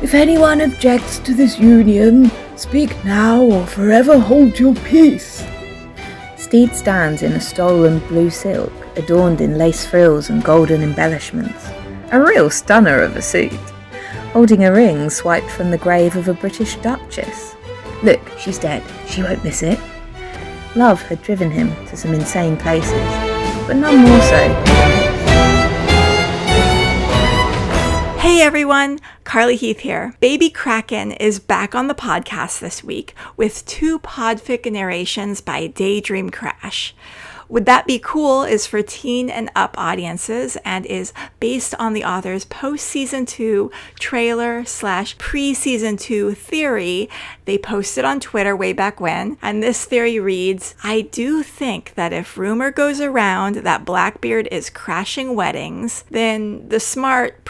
If anyone objects to this union, speak now or forever hold your peace. Stede stands in a stolen blue silk, adorned in lace frills and golden embellishments. A real stunner of a suit. Holding a ring swiped from the grave of a British duchess. Look, she's dead. She won't miss it. Love had driven him to some insane places, but none more so. Hey everyone, Carly Heath here. Baby Kraken is back on the podcast this week with 2 podfic narrations by Daydreamcrash. Would That Be Cool is for teen and up audiences and is based on the author's post-season 2 trailer / pre-season 2 theory they posted on Twitter way back when. And this theory reads, I do think that if rumor goes around that Blackbeard is crashing weddings, then the smart,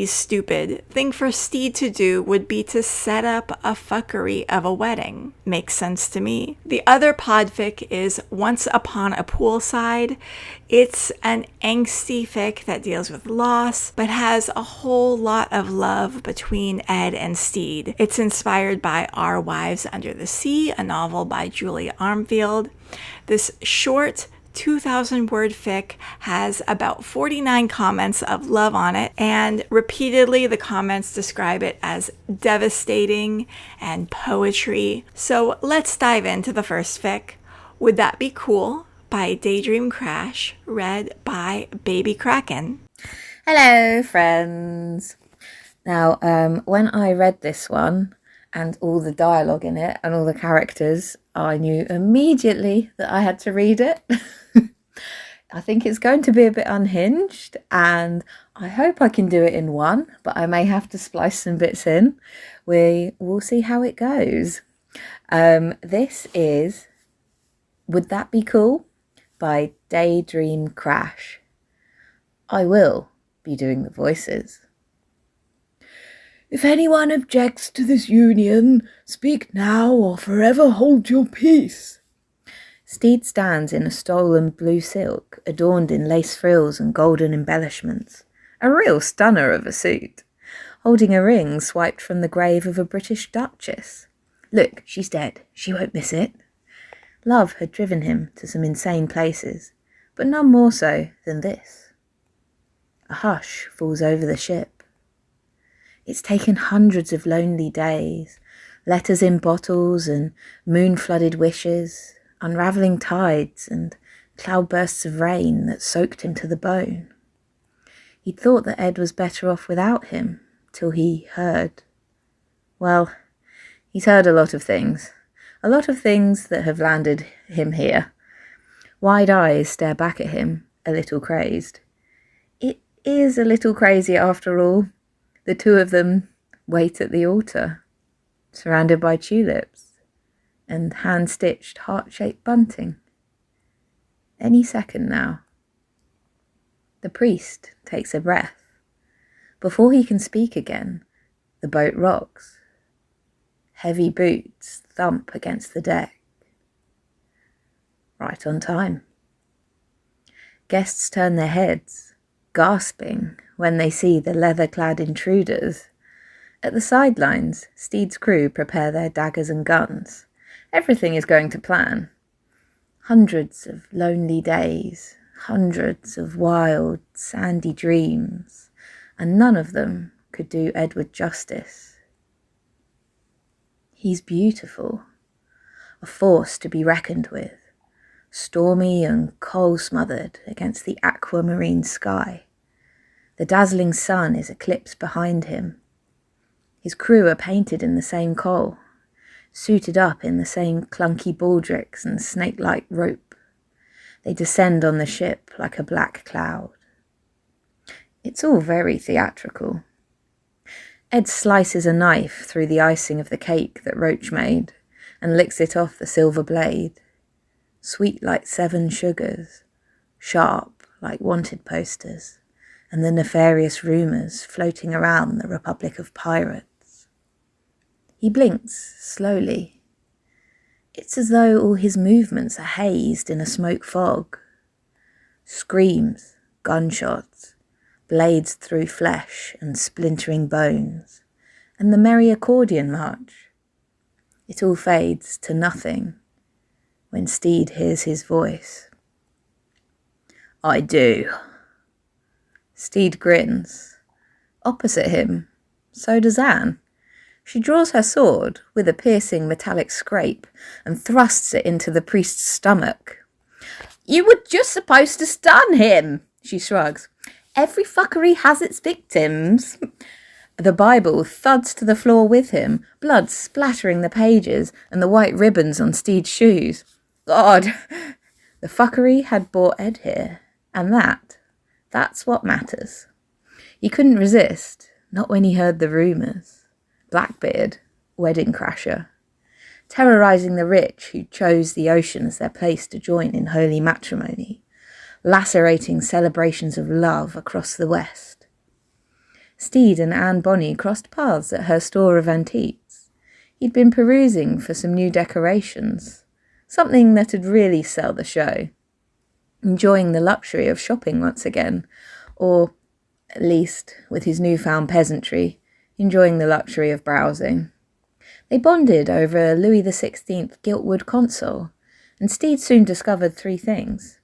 (stupid) thing for Stede to do would be to set up a fuckery of a wedding. Makes sense to me. The other podfic is Once Upon a Poolside. It's an angsty fic that deals with loss, but has a whole lot of love between Ed and Stede. It's inspired by Our Wives Under the Sea, a novel by Julia Armfield. This short 2,000-word fic has about 49 comments of love on it, and repeatedly the comments describe it as devastating and poetry. So let's dive into the first fic. Would That Be Cool? By Daydreamcrash, read by Baby Kraken. Hello, friends. Now, when I read this one and all the dialogue in it and all the characters, I knew immediately that I had to read it. I think it's going to be a bit unhinged, and I hope I can do it in one, but I may have to splice some bits in. We'll see how it goes. This is Would That Be Cool? By Daydreamcrash. I will be doing the voices. If anyone objects to this union, speak now or forever hold your peace. Stede stands in a stolen blue silk, adorned in lace frills and golden embellishments. A real stunner of a suit. Holding a ring swiped from the grave of a British duchess. Look, she's dead. She won't miss it. Love had driven him to some insane places, but none more so than this. A hush falls over the ship. It's taken hundreds of lonely days, letters in bottles and moon-flooded wishes, unravelling tides and cloudbursts of rain that soaked him to the bone. He'd thought that Ed was better off without him, till he heard. Well, he's heard a lot of things. A lot of things that have landed him here. Wide eyes stare back at him, a little crazed. It is a little crazy after all. The two of them wait at the altar, surrounded by tulips and hand-stitched heart-shaped bunting. Any second now. The priest takes a breath. Before he can speak again, the boat rocks. Heavy boots thump against the deck. Right on time. Guests turn their heads, gasping when they see the leather-clad intruders. At the sidelines, Stede's crew prepare their daggers and guns. Everything is going to plan. Hundreds of lonely days, hundreds of wild, sandy dreams, and none of them could do Edward justice. He's beautiful, a force to be reckoned with, stormy and coal-smothered against the aquamarine sky. The dazzling sun is eclipsed behind him. His crew are painted in the same coal, suited up in the same clunky baldricks and snake-like rope. They descend on the ship like a black cloud. It's all very theatrical. Ed slices a knife through the icing of the cake that Roach made and licks it off the silver blade. Sweet like 7 sugars, sharp like wanted posters, and the nefarious rumours floating around the Republic of Pirates. He blinks slowly. It's as though all his movements are hazed in a smoke fog. Screams, gunshots, blades through flesh and splintering bones, and the merry accordion march. It all fades to nothing when Stede hears his voice. "I do." Stede grins. Opposite him, so does Anne. She draws her sword with a piercing metallic scrape and thrusts it into the priest's stomach. "You were just supposed to stun him," she shrugs. "Every fuckery has its victims." The Bible thuds to the floor with him, blood splattering the pages and the white ribbons on Stede's shoes. God, the fuckery had brought Ed here, and that's what matters. He couldn't resist, not when he heard the rumours. Blackbeard, wedding crasher, terrorising the rich who chose the ocean as their place to join in holy matrimony, lacerating celebrations of love across the West. Stede and Anne Bonny crossed paths at her store of antiques. He'd been perusing for some new decorations, something that'd really sell the show. Enjoying the luxury of shopping once again, or, at least, with his newfound peasantry, enjoying the luxury of browsing. They bonded over a Louis XVI giltwood console, and Stede soon discovered 3 things.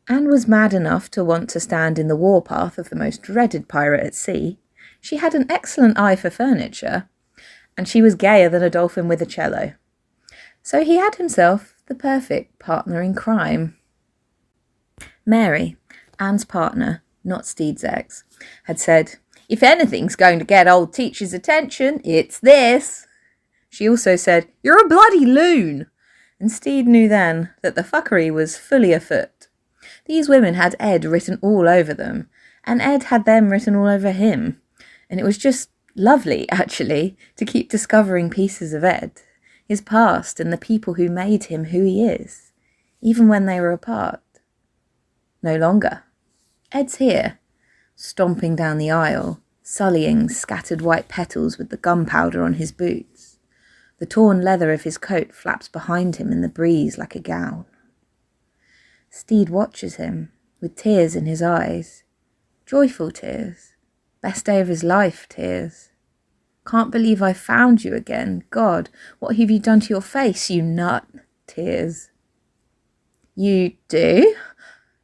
Anne was mad enough to want to stand in the warpath of the most dreaded pirate at sea. She had an excellent eye for furniture, and she was gayer than a dolphin with a cello. So he had himself the perfect partner in crime. Mary, Anne's partner, not Stede's ex, had said, "If anything's going to get old Teacher's attention, it's this." She also said, "You're a bloody loon." And Stede knew then that the fuckery was fully afoot. These women had Ed written all over them, and Ed had them written all over him. And it was just lovely, actually, to keep discovering pieces of Ed, his past and the people who made him who he is, even when they were apart. No longer. Ed's here, stomping down the aisle, sullying scattered white petals with the gunpowder on his boots. The torn leather of his coat flaps behind him in the breeze like a gown. Stede watches him, with tears in his eyes. Joyful tears. Best day of his life tears. "Can't believe I found you again. God, what have you done to your face, you nut?" Tears. "You do?"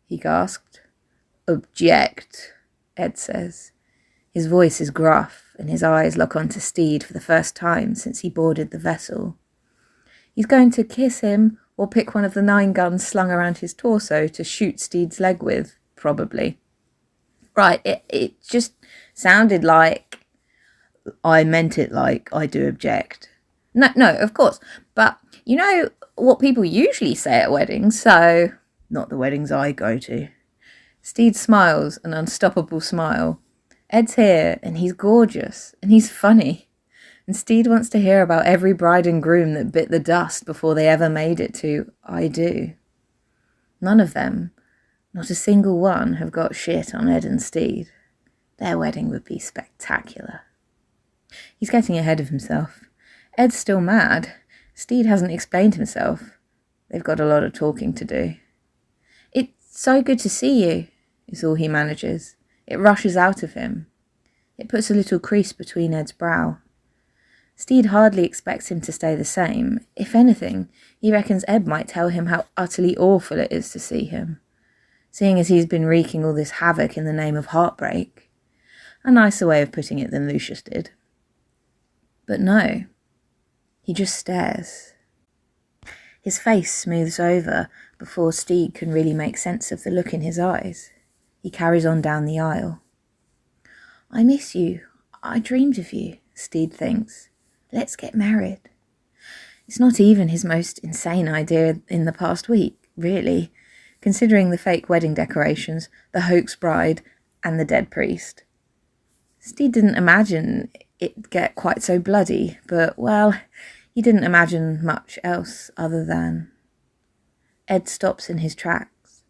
he gasped. "Object," Ed says. His voice is gruff, and his eyes lock onto Stede for the first time since he boarded the vessel. He's going to kiss him or pick one of the 9 guns slung around his torso to shoot Stede's leg with, probably. Right, it just sounded like... I meant it like I do object. No, of course. But you know what people usually say at weddings, so... Not the weddings I go to. Stede smiles an unstoppable smile. Ed's here, and he's gorgeous, and he's funny. And Stede wants to hear about every bride and groom that bit the dust before they ever made it to I do. None of them, not a single one, have got shit on Ed and Stede. Their wedding would be spectacular. He's getting ahead of himself. Ed's still mad. Stede hasn't explained himself. They've got a lot of talking to do. "It's so good to see you," is all he manages. It rushes out of him. It puts a little crease between Ed's brow. Stede hardly expects him to stay the same. If anything, he reckons Ed might tell him how utterly awful it is to see him, seeing as he's been wreaking all this havoc in the name of heartbreak. A nicer way of putting it than Lucius did. But no, he just stares. His face smooths over before Stede can really make sense of the look in his eyes. He carries on down the aisle. "I miss you. I dreamed of you," Stede thinks. "Let's get married." It's not even his most insane idea in the past week, really, considering the fake wedding decorations, the hoax bride, and the dead priest. Stede didn't imagine it'd get quite so bloody, but, well, he didn't imagine much else other than... Ed stops in his tracks.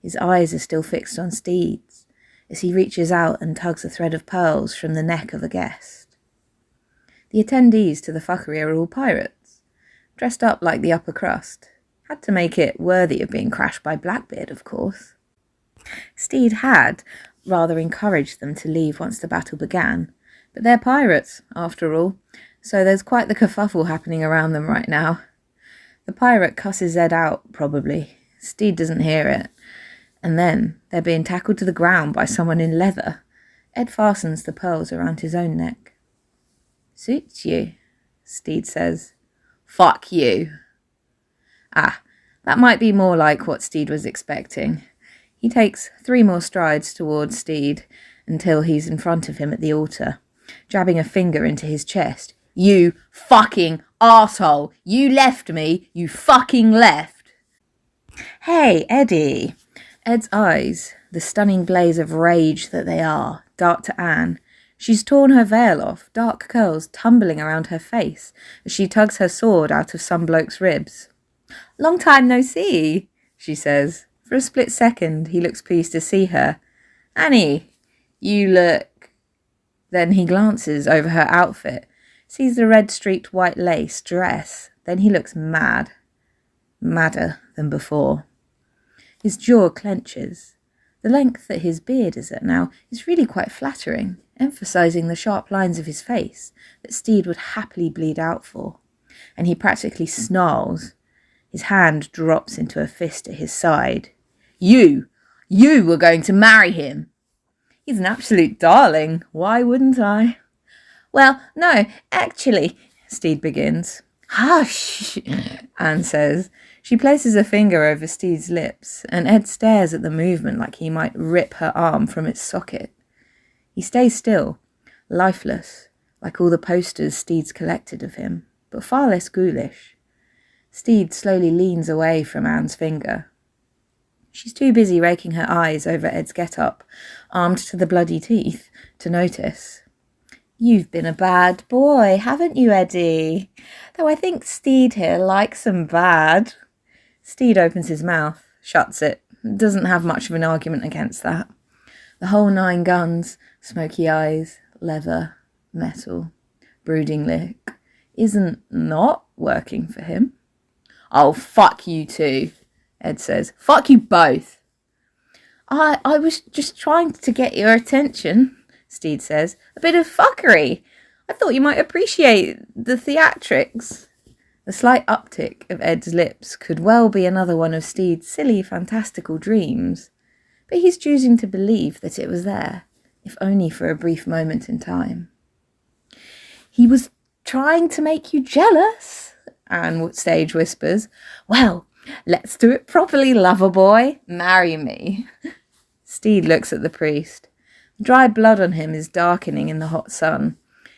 His eyes are still fixed on Stede's as he reaches out and tugs a thread of pearls from the neck of a guest. The attendees to the fuckery are all pirates, dressed up like the upper crust. Had to make it worthy of being crashed by Blackbeard, of course. Stede had rather encouraged them to leave once the battle began, But they're pirates, after all, so there's quite the kerfuffle happening around them right now. The pirate cusses Ed out, probably. Stede doesn't hear it. And then they're being tackled to the ground by someone in leather. Ed fastens the pearls around his own neck. "Suits you," Stede says. "Fuck you." That might be more like what Stede was expecting. He takes 3 more strides towards Stede until he's in front of him at the altar, jabbing a finger into his chest. "You fucking arsehole! You left me! You fucking left!" "Hey, Eddie!" Ed's eyes, the stunning blaze of rage that they are, dart to Anne. She's torn her veil off, dark curls tumbling around her face as she tugs her sword out of some bloke's ribs. "Long time no see," she says. For a split second, he looks pleased to see her. "Annie, you look..." Then he glances over her outfit, sees the red-streaked white lace dress. Then he looks mad. Madder than before. His jaw clenches. The length that his beard is at now is really quite flattering, emphasising the sharp lines of his face that Stede would happily bleed out for. And he practically snarls. His hand drops into a fist at his side. You were going to marry him." "He's an absolute darling. Why wouldn't I?" "Well, no, actually," Stede begins. "Hush," Anne says. She places a finger over Stede's lips, and Ed stares at the movement like he might rip her arm from its socket. He stays still, lifeless, like all the posters Stede's collected of him, but far less ghoulish. Stede slowly leans away from Anne's finger. She's too busy raking her eyes over Ed's get-up, armed to the bloody teeth, to notice. "You've been a bad boy, haven't you, Eddie? Though I think Stede here likes 'em bad." Stede opens his mouth, shuts it, doesn't have much of an argument against that. The whole 9 guns, smoky eyes, leather, metal, brooding look, isn't not working for him. "Oh, fuck you too," Ed says. "Fuck you both." I was just trying to get your attention," Stede says. "A bit of fuckery. I thought you might appreciate the theatrics." The slight uptick of Ed's lips could well be another one of Stede's silly, fantastical dreams, but he's choosing to believe that it was there, if only for a brief moment in time. "He was trying to make you jealous," Anne stage whispers. "Well, let's do it properly, lover boy. Marry me." Stede looks at the priest. The dry blood on him is darkening in the hot sun.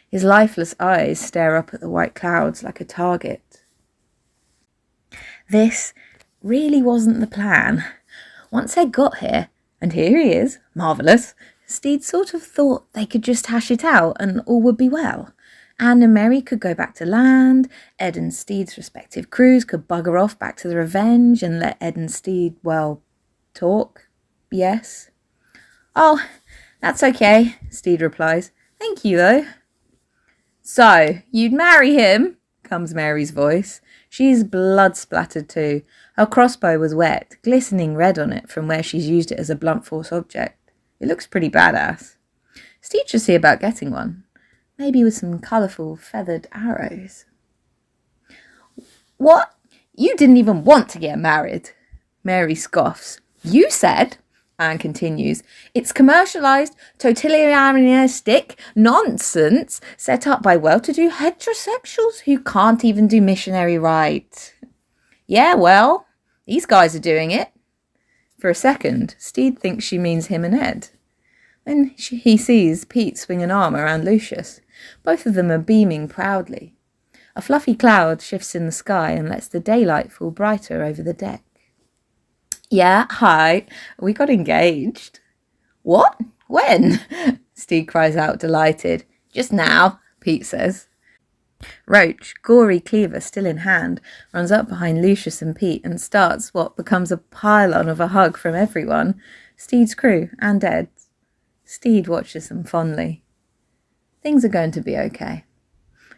His lifeless eyes stare up at the white clouds like a target. This really wasn't the plan. Once Ed got here, and here he is, marvellous, Stede sort of thought they could just hash it out and all would be well. Anne and Mary could go back to land, Ed and Stede's respective crews could bugger off back to the Revenge and let Ed and Stede, well, talk, yes. "Oh, that's okay," Stede replies. "Thank you, though." "So, you'd marry him?" comes Mary's voice. She's blood-splattered too. Her crossbow was wet, glistening red on it from where she's used it as a blunt force object. It looks pretty badass. Stede should see about getting one. Maybe with some colourful, feathered arrows. "What? You didn't even want to get married?" Mary scoffs. "You said," Anne continues, "it's commercialised, totalitarianistic nonsense set up by well-to-do heterosexuals who can't even do missionary right." "Yeah, well, these guys are doing it." For a second, Stede thinks she means him and Ed. Then he sees Pete swing an arm around Lucius. Both of them are beaming proudly. A fluffy cloud shifts in the sky and lets the daylight fall brighter over the deck. "Yeah, hi, we got engaged." "What? When?" Stede cries out, delighted. "Just now," Pete says. Roach, gory cleaver still in hand, runs up behind Lucius and Pete and starts what becomes a pile-on of a hug from everyone, Stede's crew and Ed's. Stede watches them fondly. Things are going to be okay.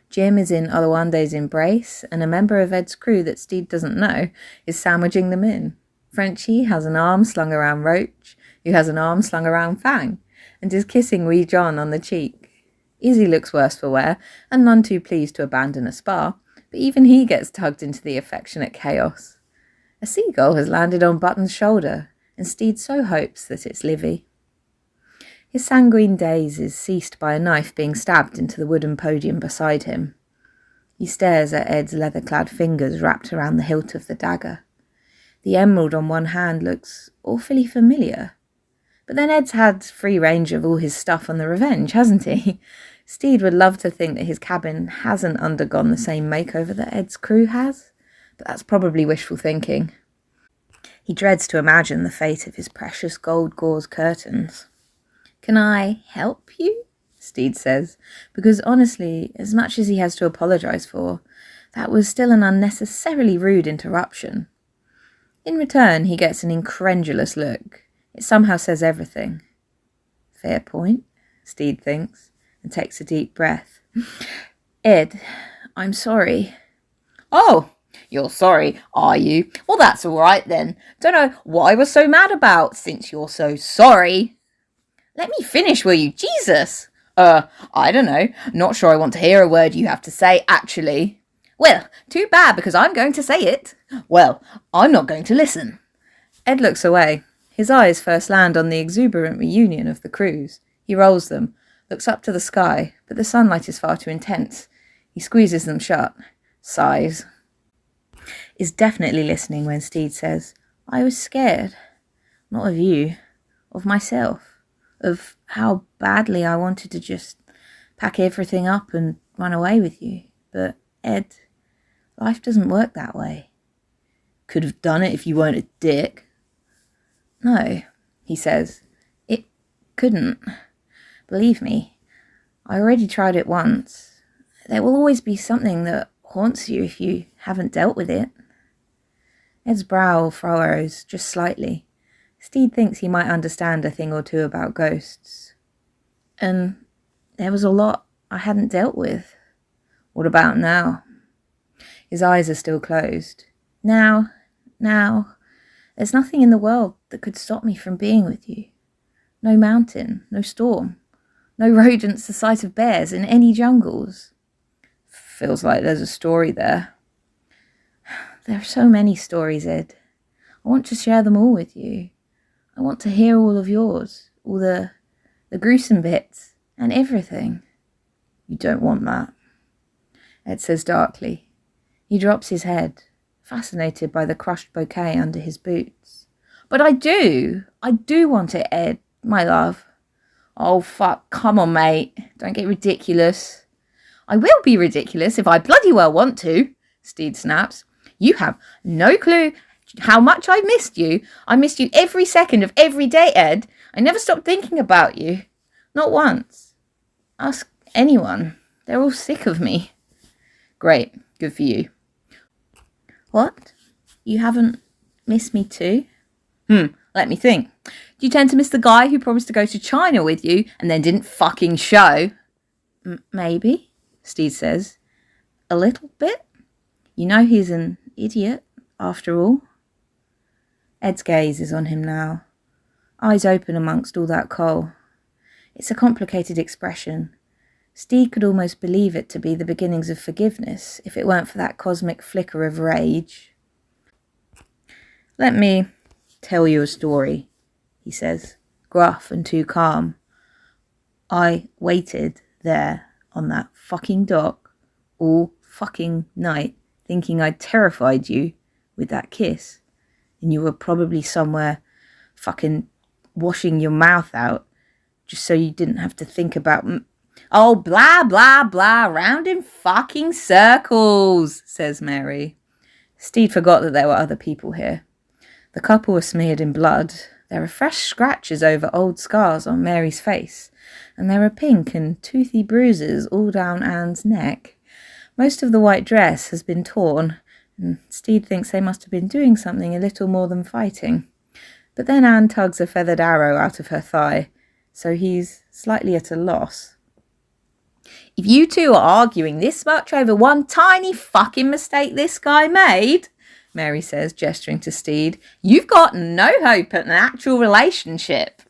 Jim is in Oluwande's embrace, and a member of Ed's crew that Stede doesn't know is sandwiching them in. Frenchie has an arm slung around Roach, who has an arm slung around Fang, and is kissing wee John on the cheek. Izzy looks worse for wear, and none too pleased to abandon a spa, but even he gets tugged into the affectionate chaos. A seagull has landed on Button's shoulder, and Stede so hopes that it's Livy. His sanguine daze is ceased by a knife being stabbed into the wooden podium beside him. He stares at Ed's leather-clad fingers wrapped around the hilt of the dagger. The emerald on one hand looks awfully familiar. But then Ed's had free range of all his stuff on the Revenge, hasn't he? Stede would love to think that his cabin hasn't undergone the same makeover that Ed's crew has, but that's probably wishful thinking. He dreads to imagine the fate of his precious gold gauze curtains. "Can I help you?" Stede says, because honestly, as much as he has to apologise for, that was still an unnecessarily rude interruption. In return, he gets an incredulous look. It somehow says everything. Fair point, Stede thinks, and takes a deep breath. "Ed, I'm sorry." "Oh, you're sorry, are you? Well, that's all right then. Don't know what I was so mad about, since you're so sorry." "Let me finish, will you? Jesus!" I don't know. Not sure I want to hear a word you have to say, actually." "Well, too bad, because I'm going to say it." "Well, I'm not going to listen." Ed looks away. His eyes first land on the exuberant reunion of the crews. He rolls them, looks up to the sky, but the sunlight is far too intense. He squeezes them shut, sighs. Is definitely listening when Stede says, "I was scared. Not of you, of myself, of how badly I wanted to just pack everything up and run away with you. But, Ed, life doesn't work that way." "Could have done it if you weren't a dick." "No," he says. "It couldn't. Believe me, I already tried it once. There will always be something that haunts you if you haven't dealt with it." Ed's brow furrows just slightly. Stede thinks he might understand a thing or two about ghosts. "And there was a lot I hadn't dealt with." "What about now?" His eyes are still closed. Now, there's nothing in the world that could stop me from being with you. No mountain, no storm, no rodents the size of bears in any jungles." "Feels like there's a story there." "There are so many stories, Ed. I want to share them all with you. I want to hear all of yours, all the gruesome bits, and everything." "You don't want that," Ed says darkly. He drops his head, fascinated by the crushed bouquet under his boots. "But I do want it, Ed, my love." "Oh, fuck, come on, mate. Don't get ridiculous." "I will be ridiculous if I bloody well want to," Stede snaps. "You have no clue how much I missed you. I missed you every second of every day, Ed. I never stopped thinking about you. Not once. Ask anyone. They're all sick of me." "Great. Good for you." "What? You haven't missed me too?" Let me think. Do you tend to miss the guy who promised to go to China with you and then didn't fucking show?" Maybe," Stede says. "A little bit. You know he's an idiot, after all." Ed's gaze is on him now, eyes open amongst all that coal. It's a complicated expression. Stede could almost believe it to be the beginnings of forgiveness if it weren't for that cosmic flicker of rage. "Let me tell you a story," he says, gruff and too calm. "I waited there on that fucking dock all fucking night thinking I'd terrified you with that kiss, and you were probably somewhere fucking washing your mouth out just so you didn't have to think about Oh, blah, blah, blah, round in fucking circles," says Mary. Stede forgot that there were other people here. The couple were smeared in blood. There are fresh scratches over old scars on Mary's face, and there are pink and toothy bruises all down Anne's neck. Most of the white dress has been torn, and Stede thinks they must have been doing something a little more than fighting. But then Anne tugs a feathered arrow out of her thigh, so he's slightly at a loss. "If you two are arguing this much over one tiny fucking mistake this guy made," Mary says, gesturing to Stede, "you've got no hope at an actual relationship."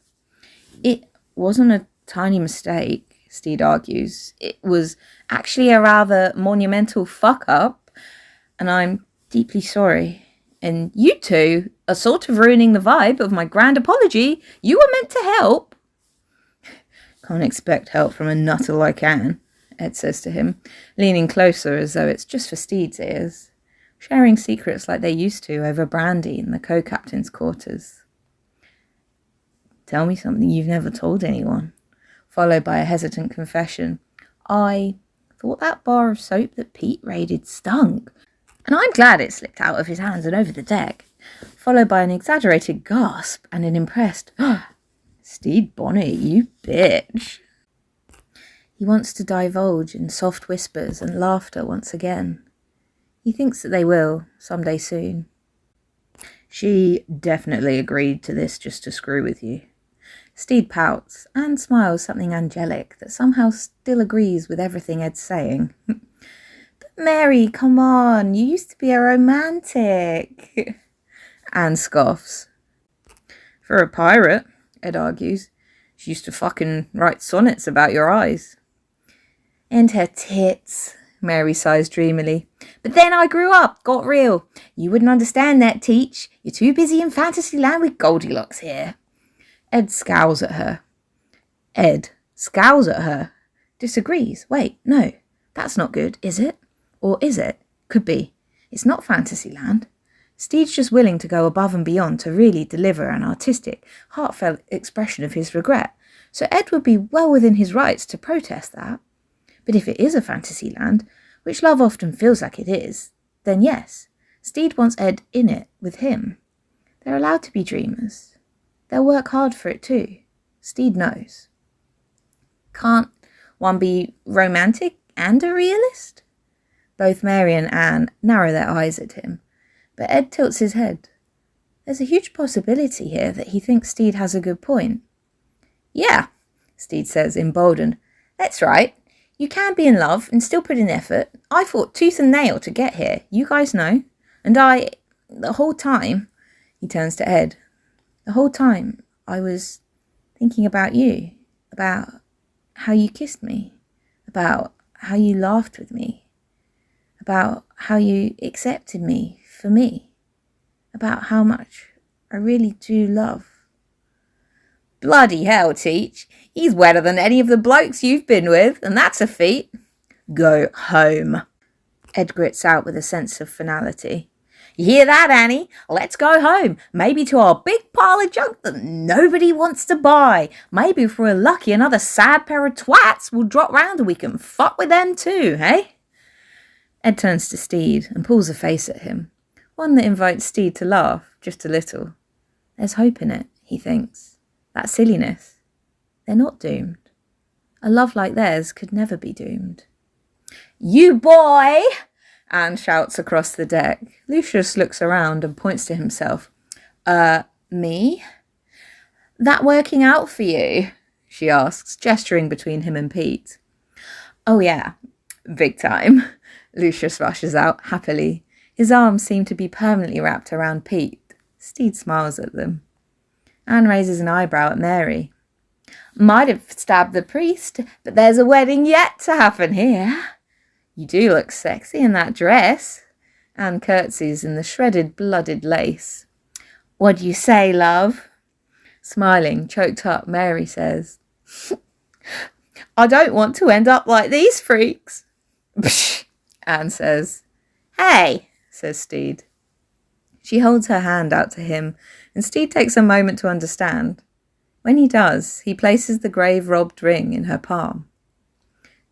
"It wasn't a tiny mistake," Stede argues. It was actually a rather monumental fuck-up, and I'm deeply sorry. And you two are sort of ruining the vibe of my grand apology. You were meant to help. Can't expect help from a nutter like Anne, Ed says to him, leaning closer as though it's just for Stede's ears, sharing secrets like they used to over brandy in the co-captain's quarters. Tell me something you've never told anyone, followed by a hesitant confession. I thought that bar of soap that Pete raided stunk, and I'm glad it slipped out of his hands and over the deck, followed by an exaggerated gasp and an impressed, Stede Bonnet, you bitch. He wants to divulge in soft whispers and laughter once again. He thinks that they will, someday soon. She definitely agreed to this just to screw with you. Stede pouts and smiles something angelic that somehow still agrees with everything Ed's saying. But Mary, come on, you used to be a romantic. Anne scoffs. For a pirate, Ed argues. She used to fucking write sonnets about your eyes. And her tits, Mary sighs dreamily. But then I grew up, got real. You wouldn't understand that, Teach. You're too busy in fantasy land with Goldilocks here. Ed scowls at her. Disagrees. Wait, no, that's not good, is it? Or is it? Could be. It's not Fantasyland. Stede's just willing to go above and beyond to really deliver an artistic, heartfelt expression of his regret, so Ed would be well within his rights to protest that. But if it is a Fantasyland, which love often feels like it is, then yes, Stede wants Ed in it with him. They're allowed to be dreamers. They'll work hard for it too. Stede knows. Can't one be romantic and a realist? Both Mary and Anne narrow their eyes at him, but Ed tilts his head. There's a huge possibility here that he thinks Stede has a good point. Yeah, Stede says, emboldened. That's right. You can be in love and still put in effort. I fought tooth and nail to get here. You guys know. And the whole time, he turns to Ed. The whole time I was thinking about you, about how you kissed me, about how you laughed with me, about how you accepted me for me, about how much I really do love. Bloody hell, Teach. He's wetter than any of the blokes you've been with, and that's a feat. Go home. Ed grits out with a sense of finality. You hear that, Annie? Let's go home. Maybe to our big pile of junk that nobody wants to buy. Maybe if we're lucky, another sad pair of twats will drop round and we can fuck with them too, hey? Ed turns to Stede and pulls a face at him. One that invites Stede to laugh, just a little. There's hope in it, he thinks. That silliness. They're not doomed. A love like theirs could never be doomed. You boy! Anne shouts across the deck. Lucius looks around and points to himself. Me? That working out for you? She asks, gesturing between him and Pete. Oh yeah, big time. Lucius rushes out, happily. His arms seem to be permanently wrapped around Pete. Stede smiles at them. Anne raises an eyebrow at Mary. Might have stabbed the priest, but there's a wedding yet to happen here. You do look sexy in that dress. Anne curtsies in the shredded, blooded lace. What do you say, love? Smiling, choked up, Mary says, I don't want to end up like these freaks. Psh, Anne says. Hey, says Stede. She holds her hand out to him, and Stede takes a moment to understand. When he does, he places the grave-robbed ring in her palm.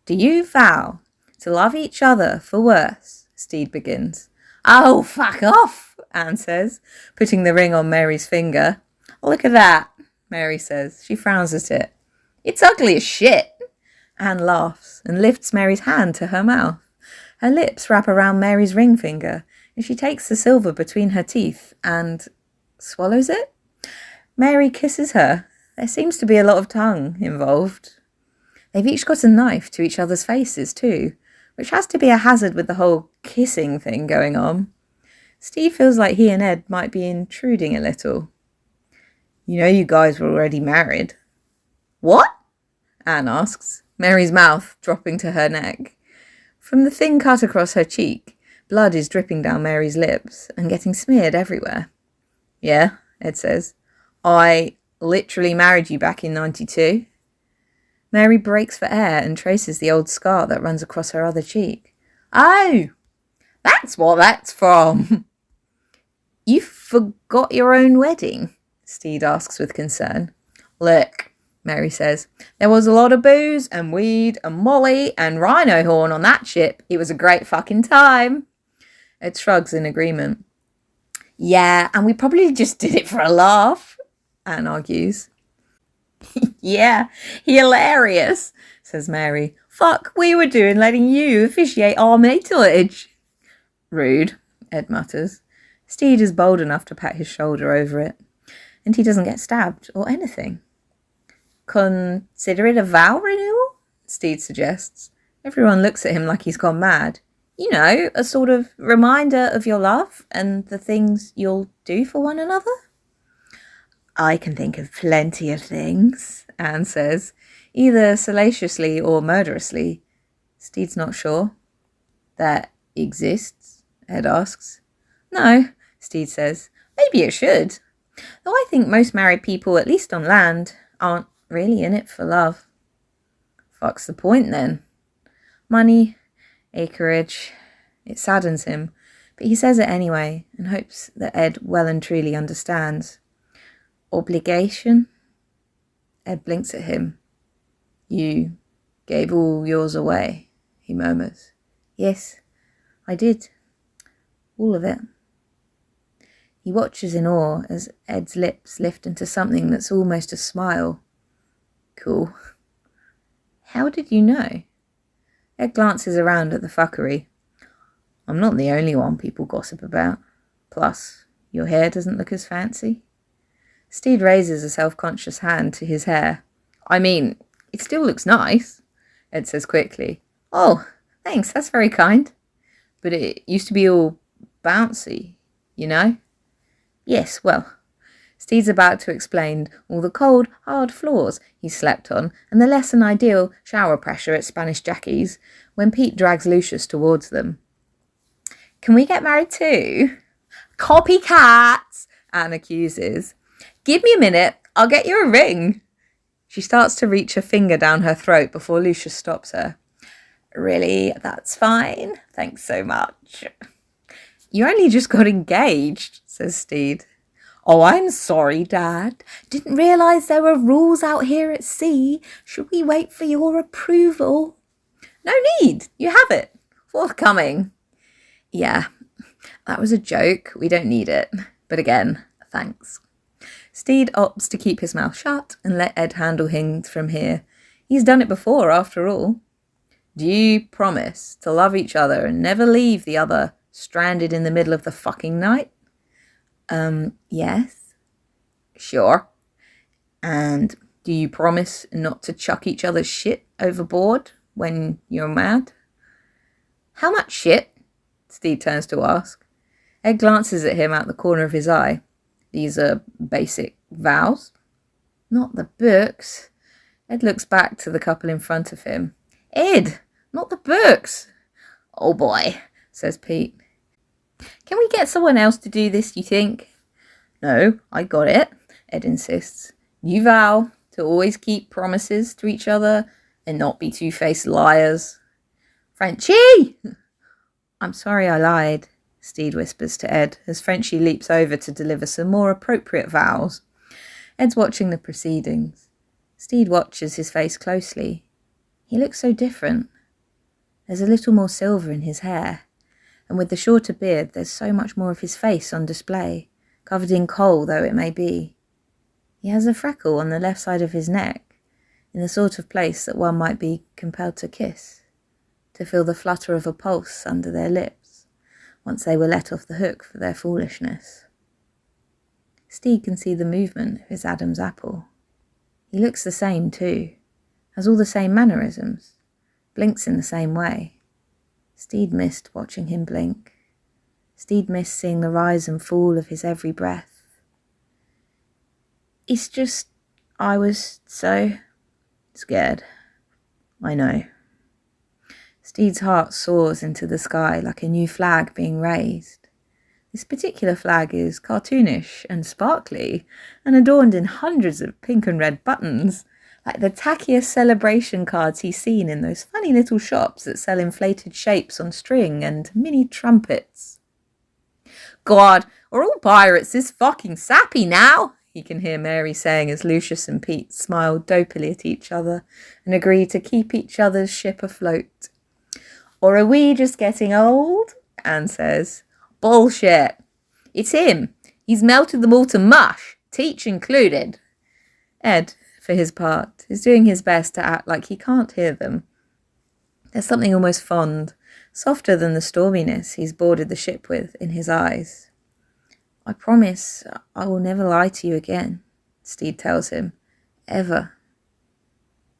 Do you vow to love each other for worse? Stede begins. Oh, fuck off, Anne says, putting the ring on Mary's finger. Look at that, Mary says. She frowns at it. It's ugly as shit. Anne laughs and lifts Mary's hand to her mouth. Her lips wrap around Mary's ring finger, and she takes the silver between her teeth and swallows it. Mary kisses her. There seems to be a lot of tongue involved. They've each got a knife to each other's faces too, which has to be a hazard with the whole kissing thing going on. Stede feels like he and Ed might be intruding a little. You know you guys were already married. What? Anne asks. Mary's mouth dropping to her neck. From the thin cut across her cheek, blood is dripping down Mary's lips and getting smeared everywhere. Yeah, Ed says. I literally married you back in 92. Mary breaks for air and traces the old scar that runs across her other cheek. Oh, that's what that's from. You forgot your own wedding? Stede asks with concern. Look, Mary says, there was a lot of booze and weed and molly and rhino horn on that ship. It was a great fucking time. Ed shrugs in agreement. Yeah, and we probably just did it for a laugh, Anne argues. Yeah, hilarious, says Mary. Fuck, we were doing letting you officiate our meetlage. Rude, Ed mutters. Stede is bold enough to pat his shoulder over it, and he doesn't get stabbed or anything. Consider it a vow renewal? Stede suggests. Everyone looks at him like he's gone mad. You know, a sort of reminder of your love and the things you'll do for one another. I can think of plenty of things, Anne says, either salaciously or murderously. Stede's not sure. That exists? Ed asks. No, Stede says. Maybe it should. Though I think most married people, at least on land, aren't really in it for love. Fuck's the point then? Money, acreage. It saddens him, but he says it anyway and hopes that Ed well and truly understands. Obligation? Ed blinks at him. You gave all yours away, he murmurs. Yes, I did. All of it. He watches in awe as Ed's lips lift into something that's almost a smile. Cool. How did you know? Ed glances around at the fuckery. I'm not the only one people gossip about. Plus, your hair doesn't look as fancy. Stede raises a self-conscious hand to his hair. I mean, it still looks nice, Ed says quickly. Oh, thanks, that's very kind. But it used to be all bouncy, you know? Yes, well, Stede's about to explain all the cold, hard floors he's slept on and the less than ideal shower pressure at Spanish Jackie's when Pete drags Lucius towards them. Can we get married too? Copycats, Anne accuses. Give me a minute, I'll get you a ring. She starts to reach her finger down her throat before Lucius stops her. Really, that's fine. Thanks so much. You only just got engaged, says Stede. Oh, I'm sorry, Dad. Didn't realise there were rules out here at sea. Should we wait for your approval? No need. You have it. Forthcoming. Yeah, that was a joke. We don't need it. But again, thanks. Stede opts to keep his mouth shut and let Ed handle things from here. He's done it before, after all. Do you promise to love each other and never leave the other stranded in the middle of the fucking night? Yes. Sure. And do you promise not to chuck each other's shit overboard when you're mad? How much shit? Stede turns to ask. Ed glances at him out the corner of his eye. These are basic vows. Not the books. Ed looks back to the couple in front of him. Ed, not the books. Oh boy, says Pete. Can we get someone else to do this, you think? No, I got it, Ed insists. You vow to always keep promises to each other and not be two-faced liars. Frenchie! I'm sorry I lied, Stede whispers to Ed as Frenchie leaps over to deliver some more appropriate vows. Ed's watching the proceedings. Stede watches his face closely. He looks so different. There's a little more silver in his hair, and with the shorter beard there's so much more of his face on display, covered in kohl though it may be. He has a freckle on the left side of his neck, in the sort of place that one might be compelled to kiss, to feel the flutter of a pulse under their lips, once they were let off the hook for their foolishness. Stede can see the movement of his Adam's apple. He looks the same too, has all the same mannerisms, blinks in the same way. Stede missed watching him blink. Stede missed seeing the rise and fall of his every breath. It's just, I was so scared. I know. Stede's heart soars into the sky like a new flag being raised. This particular flag is cartoonish and sparkly and adorned in hundreds of pink and red buttons, like the tackiest celebration cards he's seen in those funny little shops that sell inflated shapes on string and mini trumpets. God, are all pirates this fucking sappy now? He can hear Mary saying as Lucius and Pete smile dopily at each other and agree to keep each other's ship afloat. Or are we just getting old? Anne says. Bullshit. It's him. He's melted them all to mush, Teach included. Ed, for his part, is doing his best to act like he can't hear them. There's something almost fond, softer than the storminess he's boarded the ship with, in his eyes. I promise I will never lie to you again, Stede tells him. Ever.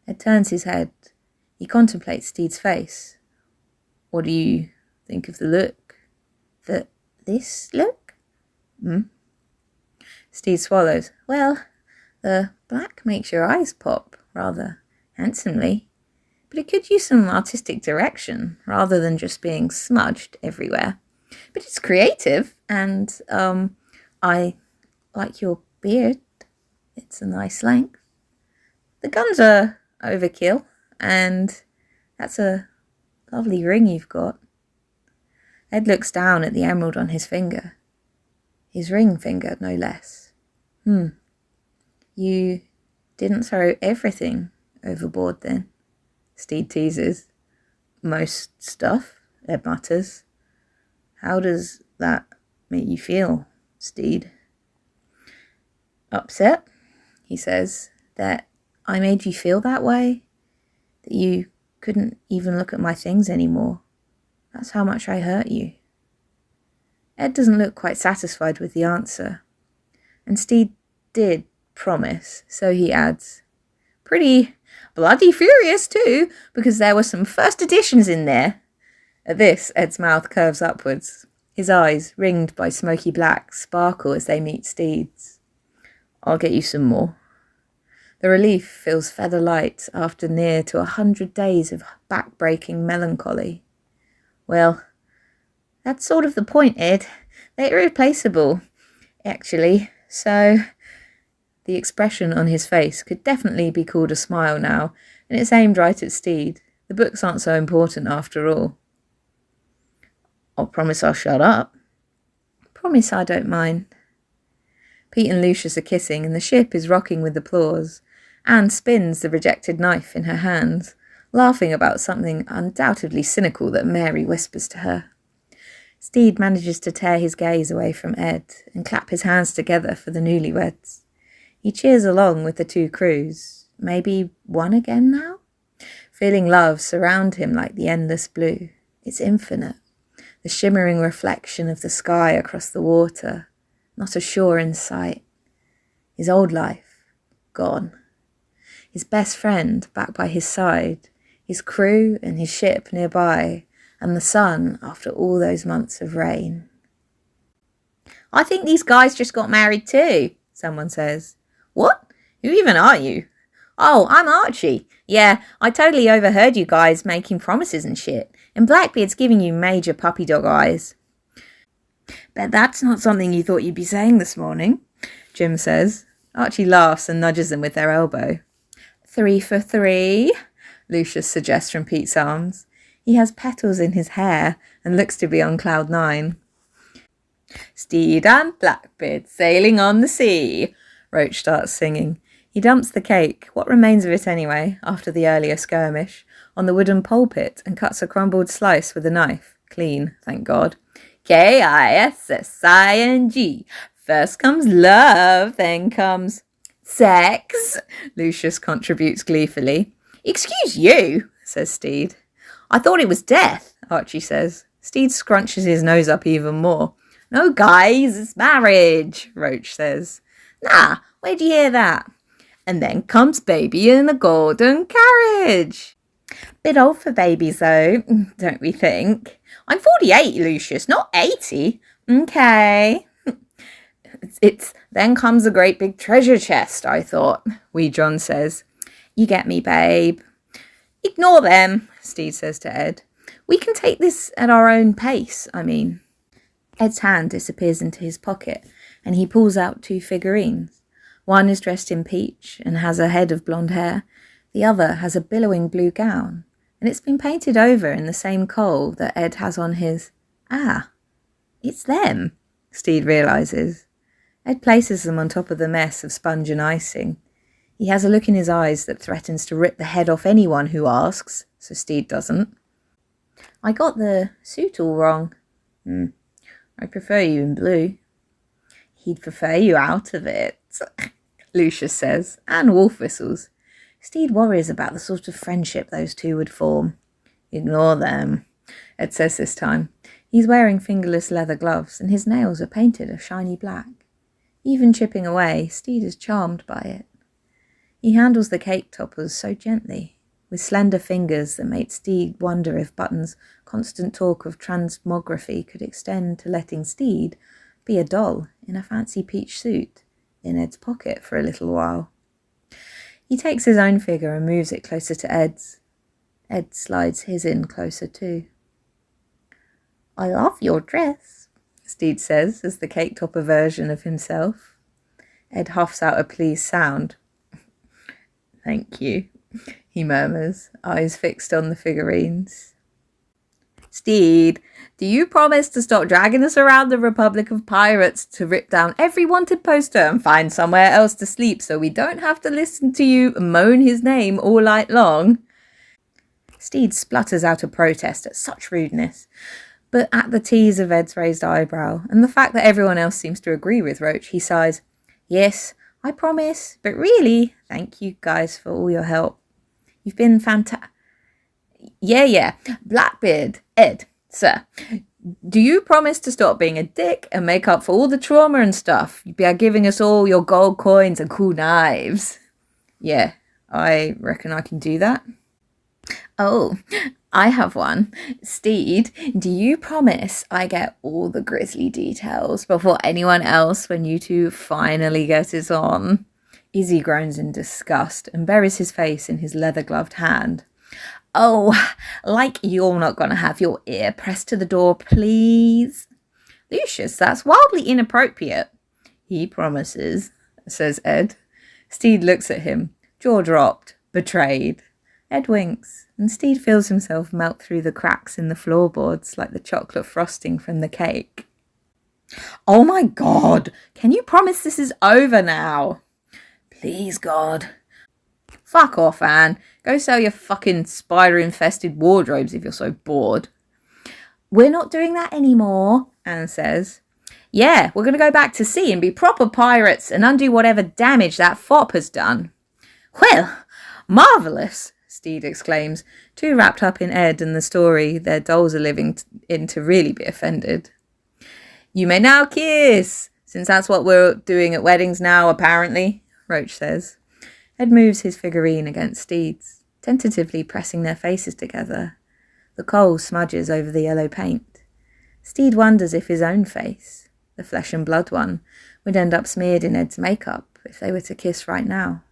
Ed turns his head. He contemplates Stede's face. What do you think of the look? This look? Stede swallows. Well, the black makes your eyes pop, rather handsomely. But it could use some artistic direction, rather than just being smudged everywhere. But it's creative, and, I like your beard. It's a nice length. The guns are overkill, and that's a lovely ring you've got. Ed looks down at the emerald on his finger. His ring finger, no less. You didn't throw everything overboard then? Stede teases. Most stuff, Ed mutters. How does that make you feel, Stede? Upset, he says, that I made you feel that way? That you couldn't even look at my things anymore? That's how much I hurt you. Ed doesn't look quite satisfied with the answer. And Stede did promise, so he adds, pretty bloody furious too, because there were some first editions in there. At this, Ed's mouth curves upwards. His eyes, ringed by smoky black, sparkle as they meet Stede's. I'll get you some more. The relief feels feather light after near to 100 days of back-breaking melancholy. Well, that's sort of the point, Ed. They're irreplaceable, actually. So, the expression on his face could definitely be called a smile now, and it's aimed right at Stede. The books aren't so important after all. I'll promise I'll shut up. Promise I don't mind. Pete and Lucius are kissing, and the ship is rocking with applause. Anne spins the rejected knife in her hands, laughing about something undoubtedly cynical that Mary whispers to her. Stede manages to tear his gaze away from Ed and clap his hands together for the newlyweds. He cheers along with the two crews, maybe one again now? Feeling love surround him like the endless blue. It's infinite, the shimmering reflection of the sky across the water, not a shore in sight. His old life, gone. His best friend back by his side, his crew and his ship nearby, and the sun after all those months of rain. I think these guys just got married too, someone says. What? Who even are you? Oh, I'm Archie. Yeah, I totally overheard you guys making promises and shit, and Blackbeard's giving you major puppy dog eyes. Bet that's not something you thought you'd be saying this morning, Jim says. Archie laughs and nudges them with their elbow. 3 for 3, Lucius suggests from Pete's arms. He has petals in his hair and looks to be on cloud 9. Stede and Blackbeard sailing on the sea, Roach starts singing. He dumps the cake, what remains of it anyway, after the earlier skirmish, on the wooden pulpit and cuts a crumbled slice with a knife. Clean, thank God. K-I-S-S-I-N-G. First comes love, then comes sex, Lucius contributes gleefully. Excuse you, says Stede. I thought it was death, Archie says. Stede scrunches his nose up even more. No, guys, it's marriage, Roach says. Nah, where'd you hear that? And then comes baby in a golden carriage. Bit old for babies, though, don't we think? I'm 48, Lucius, not 80. Okay. It's then comes a great big treasure chest, I thought, Wee John says. You get me, babe. Ignore them, Stede says to Ed. We can take this at our own pace, I mean. Ed's hand disappears into his pocket, and he pulls out 2 figurines. One is dressed in peach and has a head of blonde hair. The other has a billowing blue gown, and it's been painted over in the same kohl that Ed has on his. Ah, it's them, Stede realises. Ed places them on top of the mess of sponge and icing. He has a look in his eyes that threatens to rip the head off anyone who asks, so Stede doesn't. I got the suit all wrong. I prefer you in blue. He'd prefer you out of it, Lucius says, and Wolf whistles. Stede worries about the sort of friendship those two would form. Ignore them, Ed says this time. He's wearing fingerless leather gloves, and his nails are painted a shiny black. Even chipping away, Stede is charmed by it. He handles the cake toppers so gently, with slender fingers that make Stede wonder if Button's constant talk of transmography could extend to letting Stede be a doll in a fancy peach suit in Ed's pocket for a little while. He takes his own figure and moves it closer to Ed's. Ed slides his in closer too. I love your dress, Stede says as the cake topper version of himself. Ed huffs out a pleased sound. Thank you, he murmurs, eyes fixed on the figurines. Stede, do you promise to stop dragging us around the Republic of Pirates to rip down every wanted poster and find somewhere else to sleep so we don't have to listen to you moan his name all night long? Stede splutters out a protest at such rudeness, but at the tease of Ed's raised eyebrow and the fact that everyone else seems to agree with Roach, he sighs, Yes, I promise, but really, thank you guys for all your help. You've been fantastic. Yeah, Blackbeard, Ed, sir, do you promise to stop being a dick and make up for all the trauma and stuff by giving us all your gold coins and cool knives? Yeah, I reckon I can do that. Oh, I have one. Stede, do you promise I get all the grisly details before anyone else when you two finally get it on? Izzy groans in disgust and buries his face in his leather-gloved hand. Oh, like you're not going to have your ear pressed to the door, please. Lucius, that's wildly inappropriate. He promises, says Ed. Stede looks at him, jaw dropped, betrayed. Ed winks, and Stede feels himself melt through the cracks in the floorboards like the chocolate frosting from the cake. Oh my God, can you promise this is over now? Please, God. Fuck off, Anne. Go sell your fucking spider-infested wardrobes if you're so bored. We're not doing that anymore, Anne says. Yeah, we're going to go back to sea and be proper pirates and undo whatever damage that fop has done. Well, marvellous, Stede exclaims, too wrapped up in Ed and the story their dolls are living in to really be offended. You may now kiss, since that's what we're doing at weddings now, apparently, Roach says. Ed moves his figurine against Stede's, tentatively pressing their faces together. The kohl smudges over the yellow paint. Stede wonders if his own face, the flesh and blood one, would end up smeared in Ed's makeup if they were to kiss right now.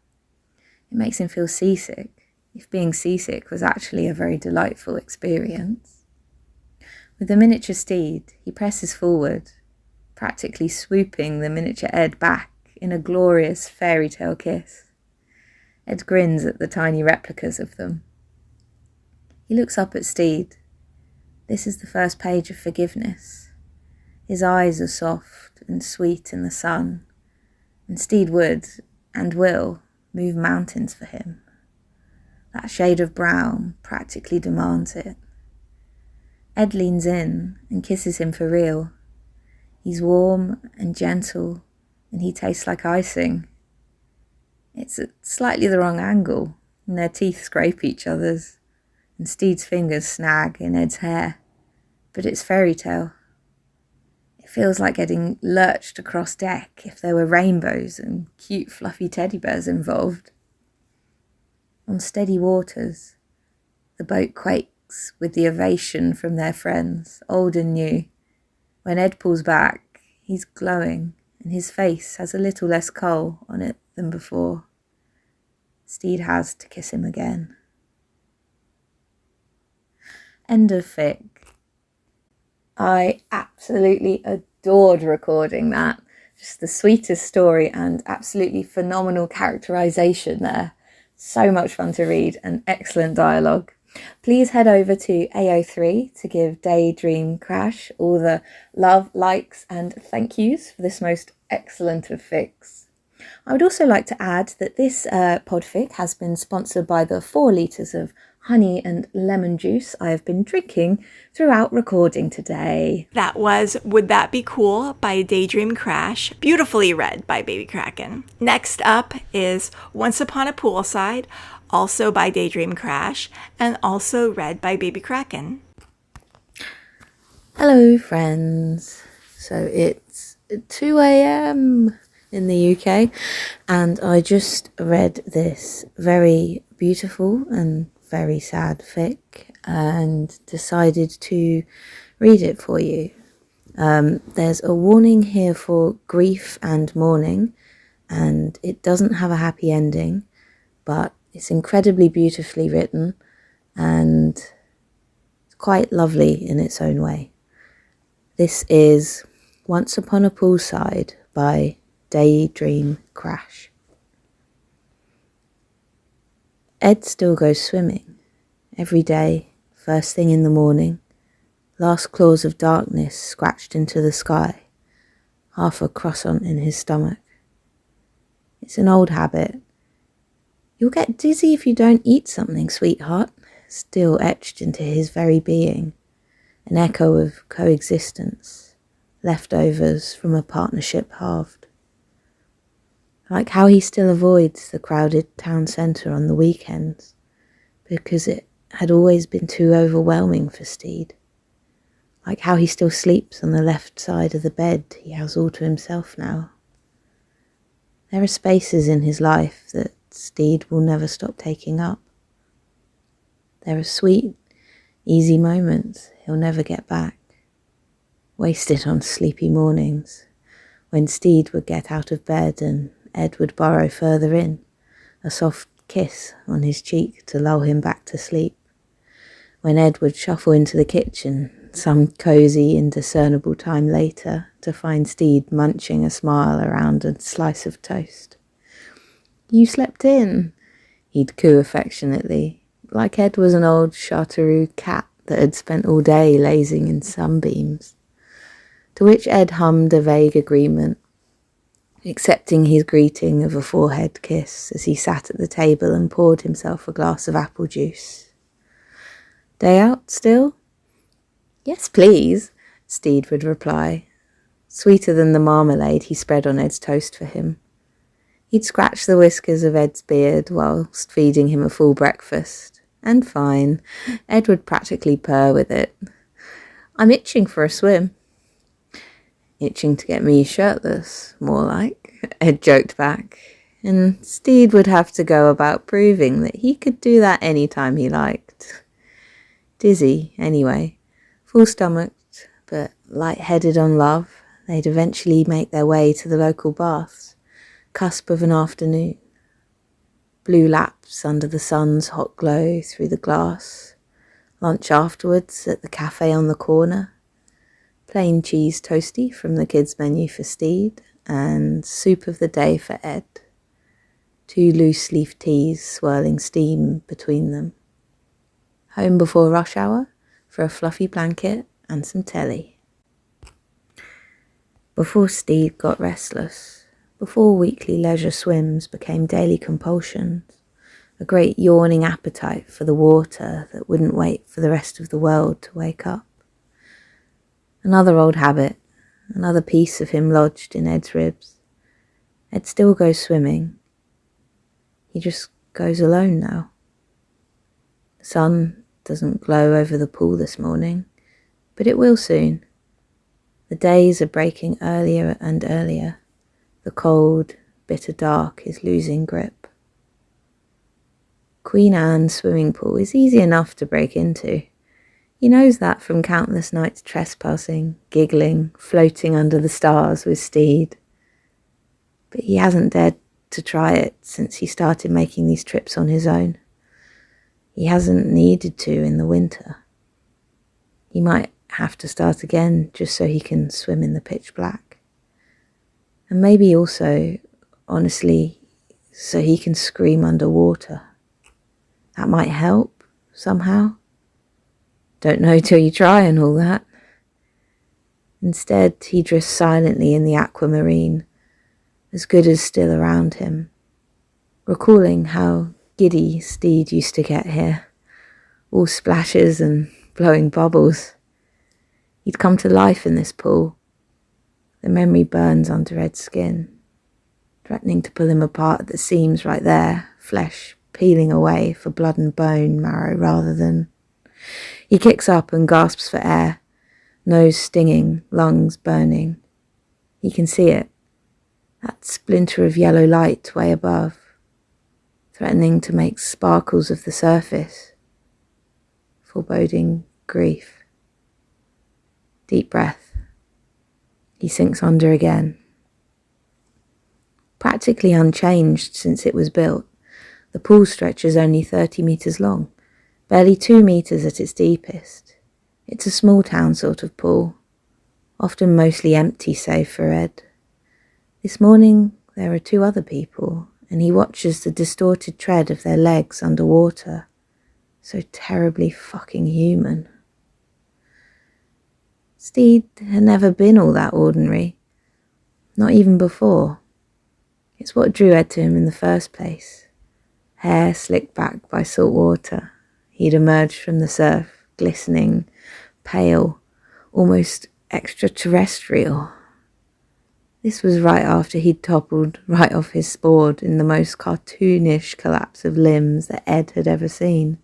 It makes him feel seasick, if being seasick was actually a very delightful experience. With the miniature Stede, he presses forward, practically swooping the miniature Ed back in a glorious fairy tale kiss. Ed grins at the tiny replicas of them. He looks up at Stede. This is the first page of forgiveness. His eyes are soft and sweet in the sun, and Stede would, and will, move mountains for him. That shade of brown practically demands it. Ed leans in and kisses him for real. He's warm and gentle, and he tastes like icing. It's at slightly the wrong angle, and their teeth scrape each other's, and Stede's fingers snag in Ed's hair. But it's fairy tale. It feels like getting lurched across deck if there were rainbows and cute fluffy teddy bears involved. On steady waters, the boat quakes with the ovation from their friends, old and new. When Ed pulls back, he's glowing, and his face has a little less kohl on it than before. Stede has to kiss him again. End of fic. I absolutely adored recording that. Just the sweetest story and absolutely phenomenal characterization there. So much fun to read and excellent dialogue. Please head over to AO3 to give Daydreamcrash all the love, likes and thank yous for this most excellent of fics. I would also like to add that this podfic has been sponsored by the 4 litres of honey and lemon juice I have been drinking throughout recording today. That was Would That Be Cool by Daydreamcrash, beautifully read by Baby Kraken. Next up is Once Upon a Poolside, also by Daydreamcrash, and also read by Baby Kraken. Hello friends. So it's 2 a.m. in the UK and I just read this very beautiful and very sad fic and decided to read it for you. There's a warning here for grief and mourning, and it doesn't have a happy ending, but it's incredibly beautifully written and it's quite lovely in its own way. This is Once Upon a Poolside by Daydreamcrash. Ed still goes swimming every day, first thing in the morning, last claws of darkness scratched into the sky, half a croissant in his stomach. It's an old habit. You'll get dizzy if you don't eat something, sweetheart, still etched into his very being, an echo of coexistence, leftovers from a partnership halved. Like how he still avoids the crowded town centre on the weekends, because it had always been too overwhelming for Stede. Like how he still sleeps on the left side of the bed he has all to himself now. There are spaces in his life that Stede will never stop taking up. There are sweet, easy moments he'll never get back, wasted on sleepy mornings, when Stede would get out of bed and Ed would burrow further in, a soft kiss on his cheek to lull him back to sleep, when Ed would shuffle into the kitchen some cosy, indiscernible time later to find Stede munching a smile around a slice of toast. "You slept in," he'd coo affectionately, like Ed was an old Chartreux cat that had spent all day lazing in sunbeams, to which Ed hummed a vague agreement, accepting his greeting of a forehead kiss as he sat at the table and poured himself a glass of apple juice. "Day out still?" "Yes, please," Stede would reply, sweeter than the marmalade he spread on Ed's toast for him. He'd scratch the whiskers of Ed's beard whilst feeding him a full breakfast, and fine, Ed would practically purr with it. "I'm itching for a swim." "Itching to get me shirtless, more like," Ed joked back, and Stede would have to go about proving that he could do that any time he liked. Dizzy, anyway, full-stomached, but light-headed on love, they'd eventually make their way to the local baths, cusp of an afternoon. Blue laps under the sun's hot glow through the glass, lunch afterwards at the cafe on the corner, plain cheese toasty from the kids' menu for Stede, and soup of the day for Ed. 2 loose-leaf teas swirling steam between them. Home before rush hour for a fluffy blanket and some telly. Before Stede got restless, before weekly leisure swims became daily compulsions, a great yawning appetite for the water that wouldn't wait for the rest of the world to wake up. Another old habit, another piece of him lodged in Ed's ribs. Ed still goes swimming. He just goes alone now. The sun doesn't glow over the pool this morning, but it will soon. The days are breaking earlier and earlier. The cold, bitter dark is losing grip. Queen Anne's swimming pool is easy enough to break into. He knows that from countless nights trespassing, giggling, floating under the stars with Stede. But he hasn't dared to try it since he started making these trips on his own. He hasn't needed to in the winter. He might have to start again just so he can swim in the pitch black. And maybe also, honestly, so he can scream underwater. That might help somehow. Don't know till you try and all that. Instead, he drifts silently in the aquamarine, as good as still around him, recalling how giddy Stede used to get here, all splashes and blowing bubbles. He'd come to life in this pool. The memory burns under Ed's skin, threatening to pull him apart at the seams right there, flesh peeling away for blood and bone marrow rather than... He kicks up and gasps for air, nose stinging, lungs burning. He can see it, that splinter of yellow light way above, threatening to make sparkles of the surface, foreboding grief. Deep breath. He sinks under again. Practically unchanged since it was built, the pool stretches only 30 metres long, barely 2 metres at its deepest. It's a small town sort of pool, often mostly empty save for Ed. This morning there are 2 other people, and he watches the distorted tread of their legs underwater, so terribly fucking human. Stede had never been all that ordinary, not even before. It's what drew Ed to him in the first place. Hair slicked back by salt water, he'd emerged from the surf, glistening, pale, almost extraterrestrial. This was right after he'd toppled right off his board in the most cartoonish collapse of limbs that Ed had ever seen.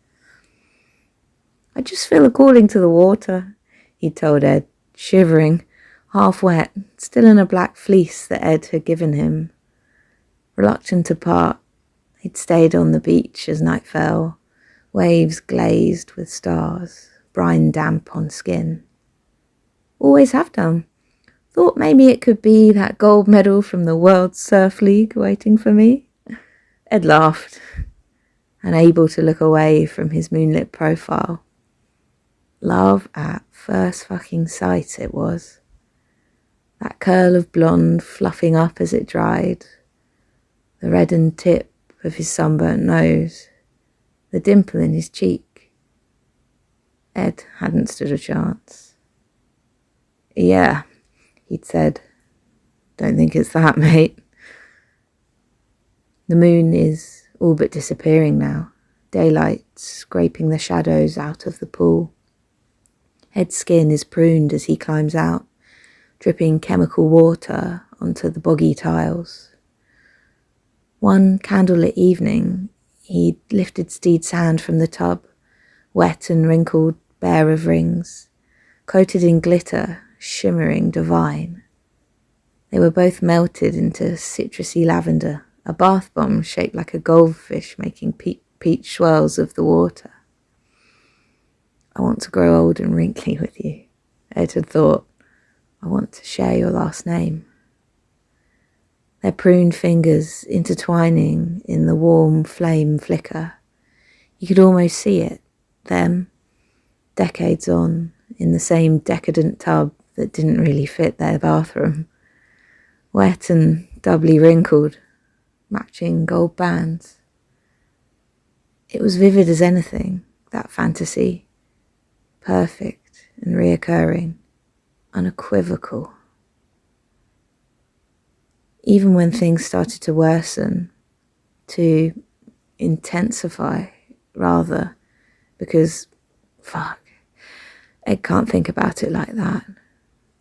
"I just feel a calling to the water," he'd told Ed, shivering, half wet, still in a black fleece that Ed had given him. Reluctant to part, he'd stayed on the beach as night fell, waves glazed with stars, brine damp on skin. "Always have done. Thought maybe it could be that gold medal from the World Surf League waiting for me." Ed laughed, unable to look away from his moonlit profile. Love at first fucking sight it was. That curl of blonde fluffing up as it dried, the reddened tip of his sunburnt nose, the dimple in his cheek. Ed hadn't stood a chance. "Yeah," he'd said. "Don't think it's that, mate." The moon is all but disappearing now, daylight scraping the shadows out of the pool. Ed's skin is pruned as he climbs out, dripping chemical water onto the boggy tiles. One candlelit evening, he'd lifted Stede's hand from the tub, wet and wrinkled, bare of rings, coated in glitter, shimmering divine. They were both melted into citrusy lavender, a bath bomb shaped like a goldfish making peach swirls of the water. "I want to grow old and wrinkly with you," Ed had thought. "I want to share your last name." Their pruned fingers intertwining in the warm flame flicker. You could almost see it, them, decades on, in the same decadent tub that didn't really fit their bathroom. Wet and doubly wrinkled, matching gold bands. It was vivid as anything, that fantasy. Perfect and reoccurring, unequivocal. Even when things started to worsen, to intensify, rather, because, fuck, Ed can't think about it like that.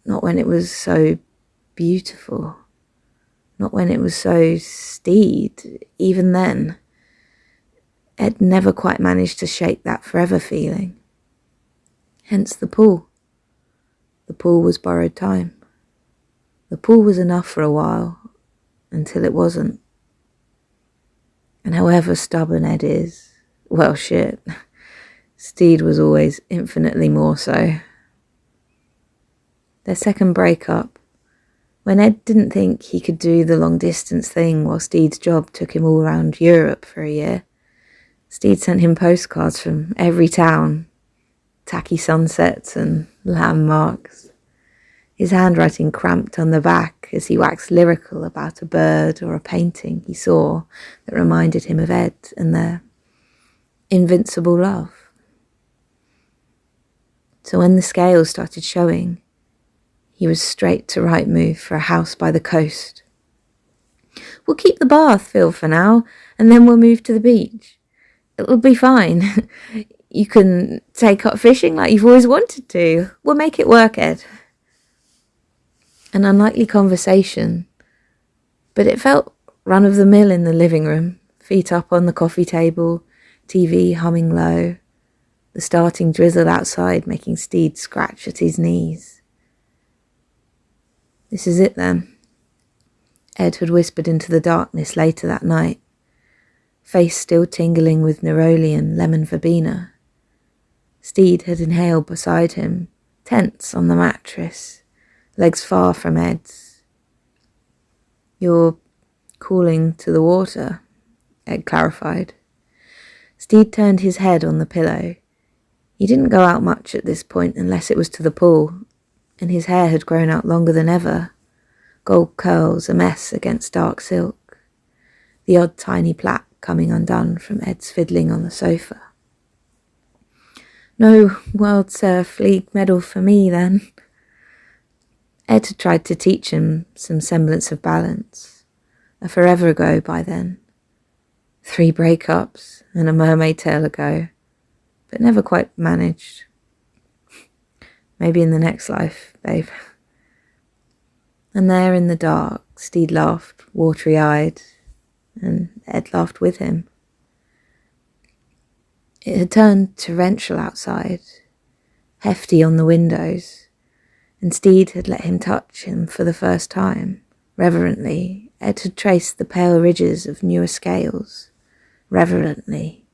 Not when it was so beautiful. Not when it was so Stede. Even then, Ed never quite managed to shake that forever feeling. Hence the pool. The pool was borrowed time. The pool was enough for a while, until it wasn't. And however stubborn Ed is, well, shit, Stede was always infinitely more so. Their second breakup, when Ed didn't think he could do the long distance thing while Stede's job took him all around Europe for a year, Stede sent him postcards from every town, tacky sunsets and landmarks. His handwriting cramped on the back as he waxed lyrical about a bird or a painting he saw that reminded him of Ed and their invincible love. So when the scales started showing, he was straight to Rightmove for a house by the coast. "We'll keep the bath, Phil, for now, and then we'll move to the beach. It'll be fine. You can take up fishing like you've always wanted to. We'll make it work, Ed." An unlikely conversation, but it felt run-of-the-mill in the living room, feet up on the coffee table, TV humming low, the starting drizzle outside making Stede scratch at his knees. "This is it then," Ed had whispered into the darkness later that night, face still tingling with neroli and lemon verbena. Stede had inhaled beside him, tense on the mattress, legs far from Ed's. "You're calling to the water," Ed clarified. Stede turned his head on the pillow. He didn't go out much at this point unless it was to the pool, and his hair had grown out longer than ever, gold curls a mess against dark silk, the odd tiny plait coming undone from Ed's fiddling on the sofa. "No World Surf League medal for me, then." Ed had tried to teach him some semblance of balance, a forever ago by then. 3 breakups and a mermaid tail ago, but never quite managed. "Maybe in the next life, babe." And there in the dark, Stede laughed, watery-eyed, and Ed laughed with him. It had turned torrential outside, hefty on the windows, and Stede had let him touch him for the first time. Reverently, Ed had traced the pale ridges of newer scales. Reverently,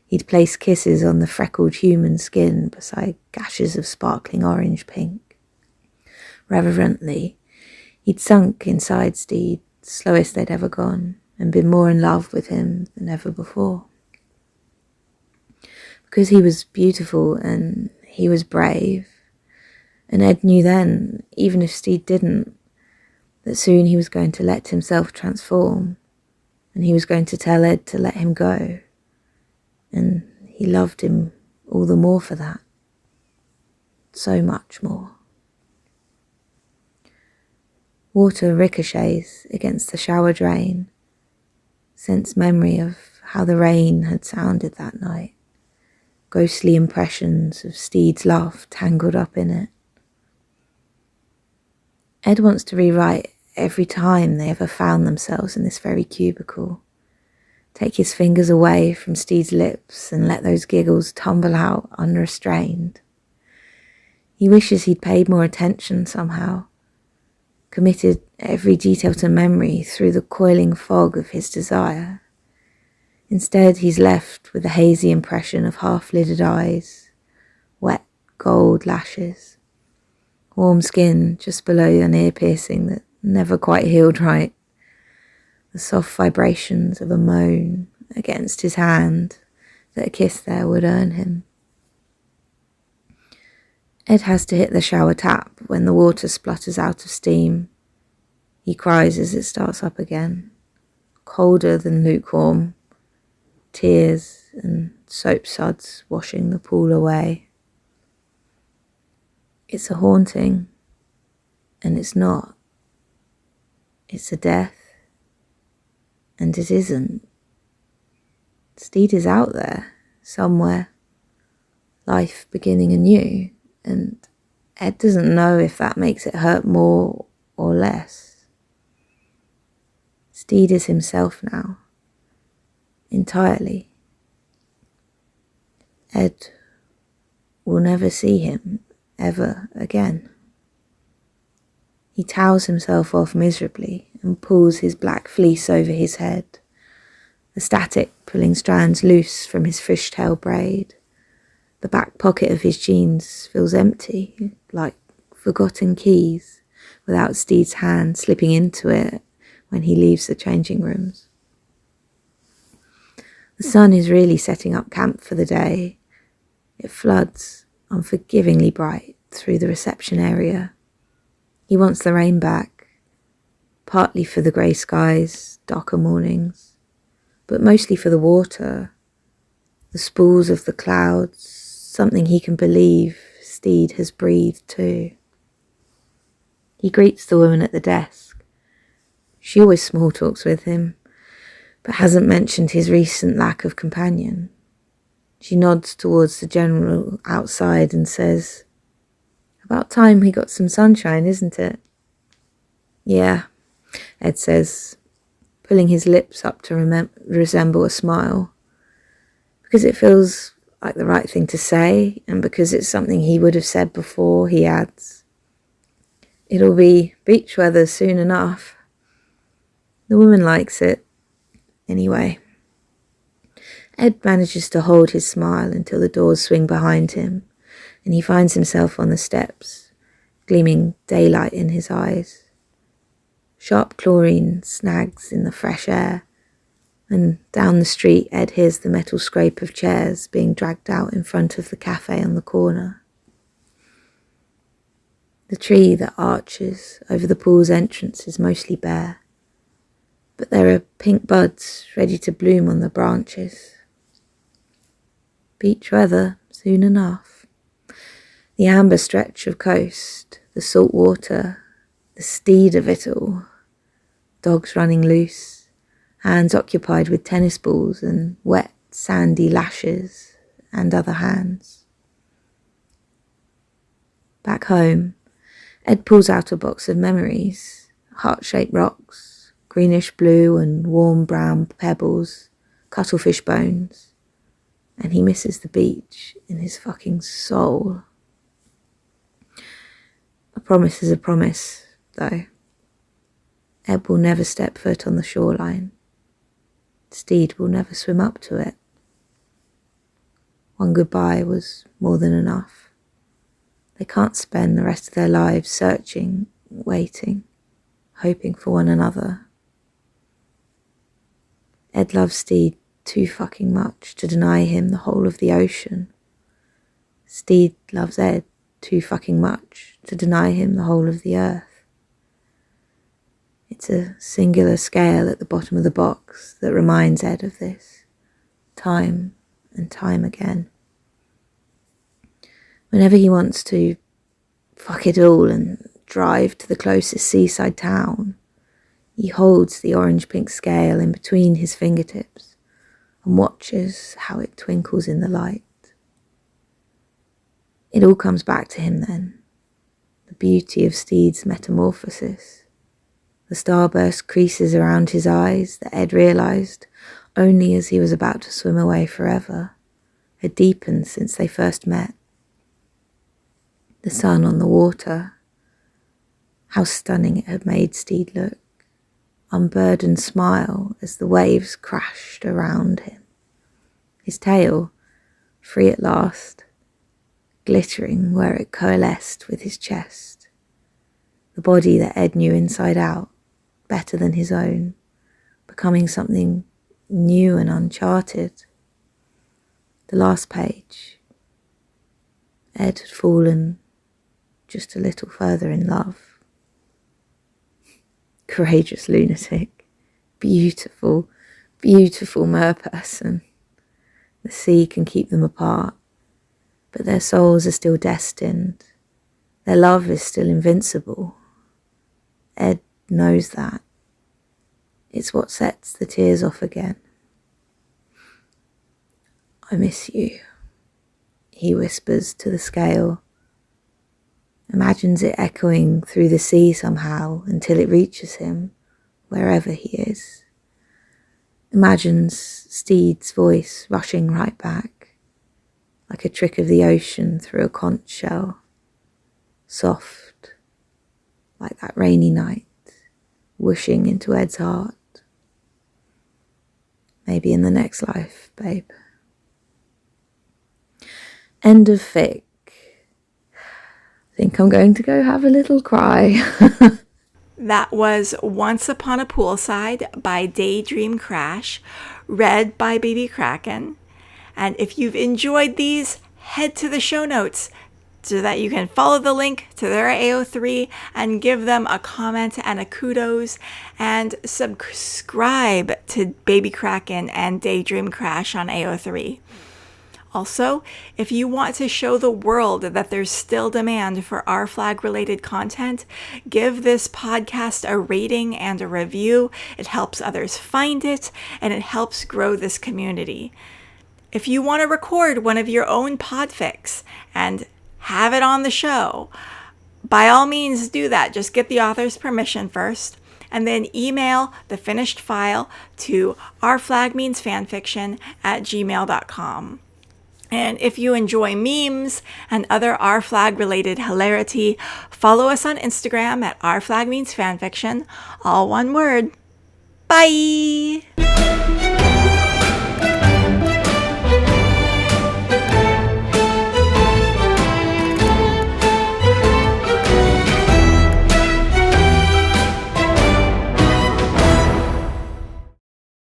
he'd placed kisses on the freckled human skin beside gashes of sparkling orange pink. Reverently, he'd sunk inside Stede, slowest they'd ever gone, and been more in love with him than ever before. Because he was beautiful and he was brave, and Ed knew then, even if Stede didn't, that soon he was going to let himself transform, and he was going to tell Ed to let him go, and he loved him all the more for that. So much more. Water ricochets against the shower drain, sense memory of how the rain had sounded that night, ghostly impressions of Stede's laugh tangled up in it. Ed wants to rewrite every time they ever found themselves in this very cubicle, take his fingers away from Stede's lips and let those giggles tumble out unrestrained. He wishes he'd paid more attention somehow, committed every detail to memory through the coiling fog of his desire. Instead, he's left with a hazy impression of half-lidded eyes, wet gold lashes, warm skin just below an ear piercing that never quite healed right, the soft vibrations of a moan against his hand that a kiss there would earn him. Ed has to hit the shower tap when the water splutters out of steam. He cries as it starts up again, colder than lukewarm, tears and soap suds washing the pool away. It's a haunting, and it's not. It's a death, and it isn't. Stede is out there, somewhere, life beginning anew, and Ed doesn't know if that makes it hurt more or less. Stede is himself now, entirely. Ed will never see him ever again. He towels himself off miserably and pulls his black fleece over his head, the static pulling strands loose from his fishtail braid. The back pocket of his jeans feels empty, like forgotten keys, without Stede's hand slipping into it when he leaves the changing rooms. The sun is really setting up camp for the day. It floods, unforgivingly bright through the reception area. He wants the rain back, partly for the grey skies, darker mornings, but mostly for the water, the spools of the clouds, something he can believe Stede has breathed too. He greets the woman at the desk. She always small talks with him, but hasn't mentioned his recent lack of companion. She nods towards the general outside and says, "About time we got some sunshine, isn't it?" "Yeah," Ed says, pulling his lips up to resemble a smile. Because it feels like the right thing to say, and because it's something he would have said before, he adds, "It'll be beach weather soon enough." The woman likes it. Anyway, Ed manages to hold his smile until the doors swing behind him, and he finds himself on the steps, gleaming daylight in his eyes. Sharp chlorine snags in the fresh air, and down the street Ed hears the metal scrape of chairs being dragged out in front of the cafe on the corner. The tree that arches over the pool's entrance is mostly bare, but there are pink buds ready to bloom on the branches. Beach weather soon enough. The amber stretch of coast, the salt water, the Stede of it all. Dogs running loose, hands occupied with tennis balls and wet, sandy lashes and other hands. Back home, Ed pulls out a box of memories, heart-shaped rocks, greenish blue and warm brown pebbles, cuttlefish bones, and he misses the beach in his fucking soul. A promise is a promise, though. Ed will never step foot on the shoreline. Stede will never swim up to it. One goodbye was more than enough. They can't spend the rest of their lives searching, waiting, hoping for one another. Ed loves Stede too fucking much to deny him the whole of the ocean. Stede loves Ed too fucking much to deny him the whole of the earth. It's a singular scale at the bottom of the box that reminds Ed of this, time and time again. Whenever he wants to fuck it all and drive to the closest seaside town, he holds the orange-pink scale in between his fingertips and watches how it twinkles in the light. It all comes back to him then, the beauty of Stede's metamorphosis. The starburst creases around his eyes that Ed realised only as he was about to swim away forever had deepened since they first met. The sun on the water, how stunning it had made Stede look, unburdened smile as the waves crashed around him. His tail, free at last, glittering where it coalesced with his chest. The body that Ed knew inside out, better than his own, becoming something new and uncharted. The last page. Ed had fallen just a little further in love. Courageous lunatic. Beautiful, beautiful merperson. The sea can keep them apart, but their souls are still destined. Their love is still invincible. Ed knows that. It's what sets the tears off again. "I miss you," he whispers to the scale, imagines it echoing through the sea somehow until it reaches him, wherever he is. Imagines Stede's voice rushing right back, like a trick of the ocean through a conch shell, soft, like that rainy night, whooshing into Ed's heart. Maybe in the next life, babe. End of fic. Think I'm going to go have a little cry. That was Once Upon a Poolside by Daydreamcrash, read by Baby Kraken. And if you've enjoyed these, head to the show notes so that you can follow the link to their AO3 and give them a comment and a kudos, and subscribe to Baby Kraken and Daydreamcrash on AO3. Also, if you want to show the world that there's still demand for our flag-related content, give this podcast a rating and a review. It helps others find it, and it helps grow this community. If you want to record one of your own podfics and have it on the show, by all means do that. Just get the author's permission first, and then email the finished file to ourflagmeansfanfiction@gmail.com. And if you enjoy memes and other Our Flag related hilarity, follow us on Instagram at ourflagmeansfanfiction, all one word. Bye!